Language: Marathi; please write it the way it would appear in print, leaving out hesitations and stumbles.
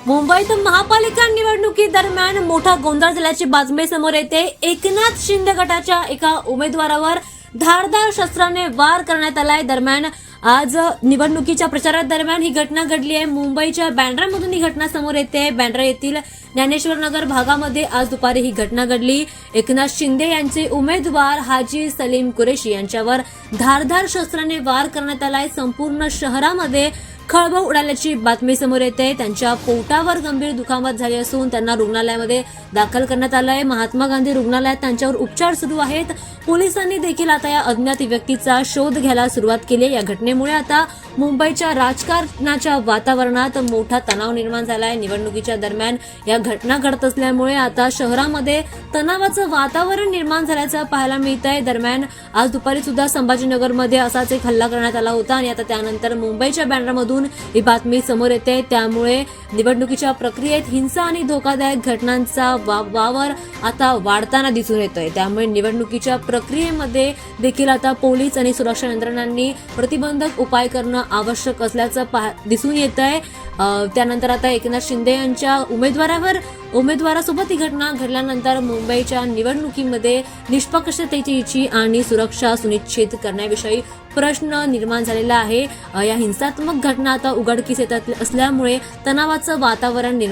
मुंबईत महापालिका निवडणुकीदरम्यान मोठा गोंधळ झाल्याची बातमी समोर येते। एकनाथ शिंदे गटाच्या एका उमेदवारावर धारदार शस्त्राने वार करण्यात आलाय। दरम्यान आज निवडणुकीच्या प्रचारादरम्यान ही घटना घडली आहे। मुंबईच्या बँड्रामधून ही घटना समोर येते। बँड्रा येथील ज्ञानेश्वर नगर भागामध्ये आज दुपारी ही घटना घडली। एकनाथ शिंदे यांचे उमेदवार हाजी सलीम कुरेशी यांच्यावर धारदार शस्त्राने वार करण्यात आलाय। संपूर्ण शहरामध्ये खळबळ उडाल्याची बातमी समोर येते। त्यांच्या पोटावर गंभीर दुखापत झाली असून त्यांना रुग्णालयामध्ये दाखल करण्यात आलं आहे। महात्मा गांधी रुग्णालयात त्यांच्यावर उपचार सुरू आहेत। पोलिसांनी देखील आता या अज्ञात व्यक्तीचा शोध घ्यायला सुरुवात केली आहे। या घटनेमुळे आता मुंबईच्या राजकारणाच्या वातावरणात मोठा तणाव निर्माण झाला आहे। निवडणुकीच्या दरम्यान या घटना घडत असल्यामुळे आता शहरामध्ये तणावाचं वातावरण निर्माण झाल्याचं पाहायला मिळत आहे। दरम्यान आज दुपारी सुद्धा संभाजीनगरमध्ये असाच एक हल्ला करण्यात आला होता आणि आता त्यानंतर मुंबईच्या बँड्रामधून ही बातमी समोर येते। त्यामुळे निवडणुकीच्या प्रक्रियेत हिंसा आणि धोकादायक घटनांचा वावर आता वाढताना दिसून येतोय। त्यामुळे निवडणुकीच्या प्रक्रियेमध्ये देखील आता पोलीस आणि सुरक्षा यंत्रणांनी प्रतिबंधक उपाय करणं आवश्यक असल्याचं दिसून येत आहे। त्यानंतर आता एकनाथ शिंदे यांच्या उमेदवारासोबत ही घटना घडल्यानंतर मुंबईच्या निवडणुकीमध्ये निष्पक्षतेची आणि सुरक्षा सुनिश्चित करण्याविषयी प्रश्न निर्माण झालेला आहे। या हिंसात्मक घटना आता उघडकीस येत असल्यामुळे तणावाचं वातावरण